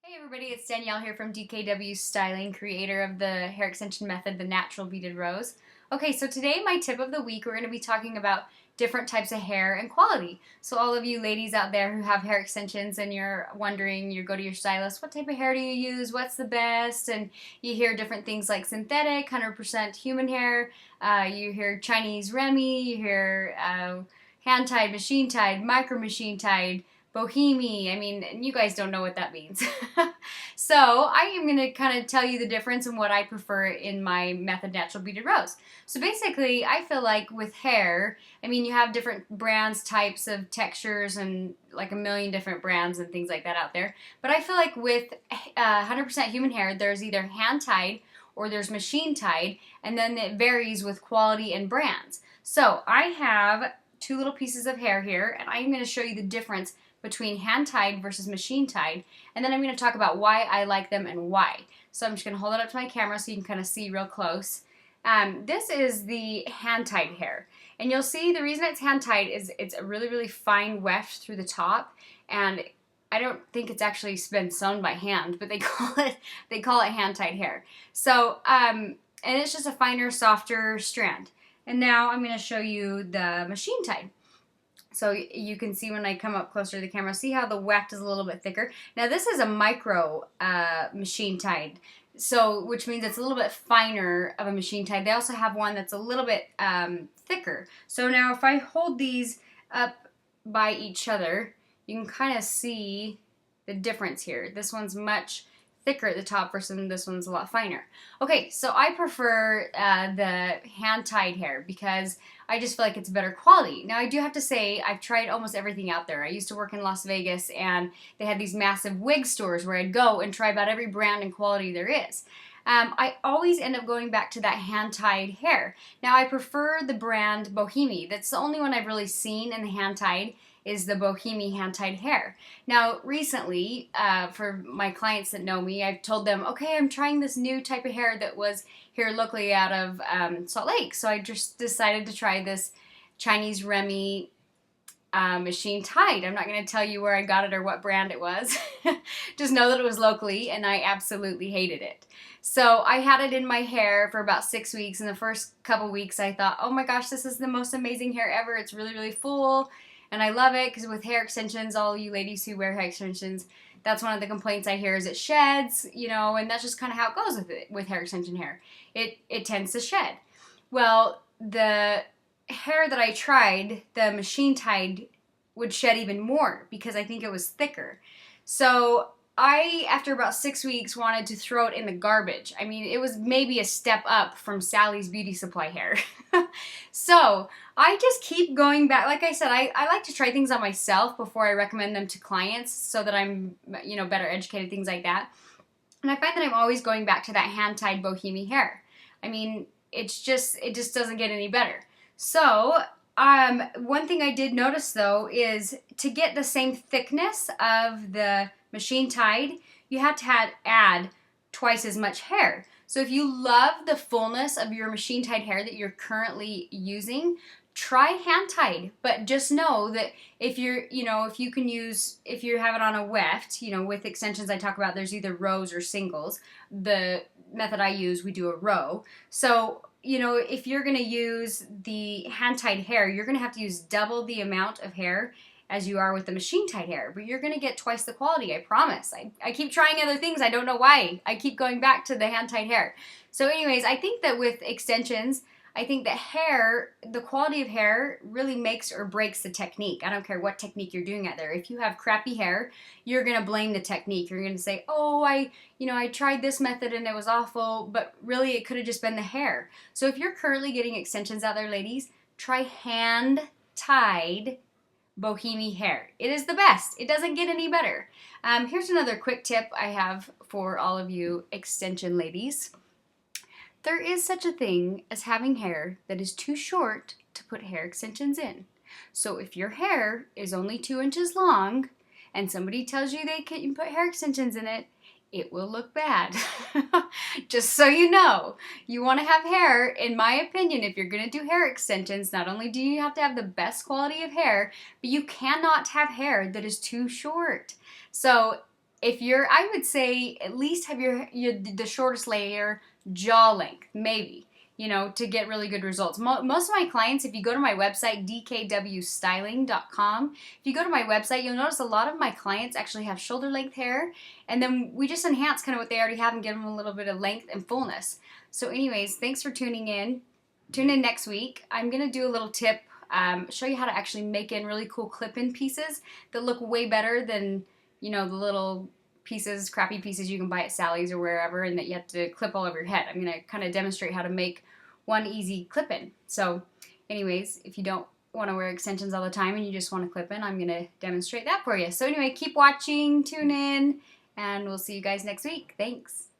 Hey everybody, it's Danielle here from DKW Styling, creator of the hair extension method, the natural beaded rose. Okay, so today my tip of the week, we're going to be talking about different types of hair and quality. So all of you ladies out there who have hair extensions and you're wondering, you go to your stylist, what type of hair do you use? What's the best? And you hear different things like synthetic, 100% human hair. You hear Chinese Remy, you hear hand-tied, machine-tied, micro-machine-tied, Bohemi. I mean, you guys don't know what that means. So I am going to kind of tell you the difference and what I prefer in my method natural beaded rose. So basically, I feel like with hair, I mean, you have different brands, types of textures, and like a million different brands and things like that out there. But I feel like with 100% human hair, there's either hand tied or there's machine tied, and then it varies with quality and brands. So I have two little pieces of hair here, and I'm going to show you the difference between hand-tied versus machine-tied, and then I'm going to talk about why I like them and why. So I'm just going to hold it up to my camera so you can kind of see real close. This is the hand-tied hair, and you'll see the reason it's hand-tied is it's a really, really fine weft through the top, and I don't think it's actually been sewn by hand, but they call it hand-tied hair. So, and it's just a finer, softer strand. And now I'm going to show you the machine-tied. So you can see when I come up closer to the camera, see how the weft is a little bit thicker. Now this is a micro machine tied, so which means it's a little bit finer of a machine tied. They also have one that's a little bit thicker. So now if I hold these up by each other, you can kind of see the difference here. This one's much thicker at the top versus this one's a lot finer. Okay, so I prefer the hand-tied hair because I just feel like it's better quality. Now I do have to say I've tried almost everything out there. I used to work in Las Vegas and they had these massive wig stores where I'd go and try about every brand and quality there is. I always end up going back to that hand-tied hair. Now I prefer the brand Bohemi. That's the only one I've really seen in the hand-tied is the Bohemi hand-tied hair. Now recently, for my clients that know me, I've told them, okay, I'm trying this new type of hair that was here locally out of Salt Lake. So I just decided to try this Chinese Remy machine tied. I'm not going to tell you where I got it or what brand it was. Just know that it was locally and I absolutely hated it. So I had it in my hair for about 6 weeks. In the first couple weeks I thought, oh my gosh, this is the most amazing hair ever. It's really, really full. And I love it because with hair extensions, all you ladies who wear hair extensions, that's one of the complaints I hear is it sheds, you know, and that's just kind of how it goes with it, with hair extension hair. It tends to shed. Well, the hair that I tried, the machine tied, would shed even more because I think it was thicker. So I, after about 6 weeks, wanted to throw it in the garbage. I mean, it was maybe a step up from Sally's Beauty Supply hair. So I just keep going back. Like I said, I like to try things on myself before I recommend them to clients so that I'm, you know, better educated, things like that. And I find that I'm always going back to that hand-tied Bohemi hair. I mean, it just doesn't get any better. So one thing I did notice though is to get the same thickness of the machine tied, you have to add twice as much hair. So if you love the fullness of your machine tied hair that you're currently using, try hand tied. But just know that if you're, you know, if you have it on a weft, you know, with extensions I talk about, there's either rows or singles. The method I use, we do a row. So, you know, if you're going to use the hand-tied hair, you're going to have to use double the amount of hair as you are with the machine-tied hair. But you're going to get twice the quality, I promise. I keep trying other things. I don't know why. I keep going back to the hand-tied hair. So anyways, I think that with extensions, I think that hair, the quality of hair really makes or breaks the technique. I don't care what technique you're doing out there. If you have crappy hair, you're going to blame the technique. You're going to say, oh, I tried this method and it was awful, but really it could have just been the hair. So if you're currently getting extensions out there, ladies, try hand-tied Bohemi hair. It is the best. It doesn't get any better. Here's another quick tip I have for all of you extension ladies. There is such a thing as having hair that is too short to put hair extensions in. So if your hair is only 2 inches long and somebody tells you they can put hair extensions in it, it will look bad. Just so you know, you want to have hair, in my opinion, if you're going to do hair extensions, not only do you have to have the best quality of hair, but you cannot have hair that is too short. So if you're, I would say at least have the shortest layer jaw length, maybe, you know, to get really good results. Most of my clients, if you go to my website, dkwstyling.com, if you go to my website, you'll notice a lot of my clients actually have shoulder length hair, and then we just enhance kind of what they already have and give them a little bit of length and fullness. So anyways, thanks for tuning in. Tune in next week. I'm going to do a little tip, show you how to actually make in really cool clip-in pieces that look way better than, you know, the little pieces, crappy pieces you can buy at Sally's or wherever and that you have to clip all over your head. I'm going to kind of demonstrate how to make one easy clip-in. So anyways, if you don't want to wear extensions all the time and you just want to clip in, I'm going to demonstrate that for you. So anyway, keep watching, tune in, and we'll see you guys next week. Thanks.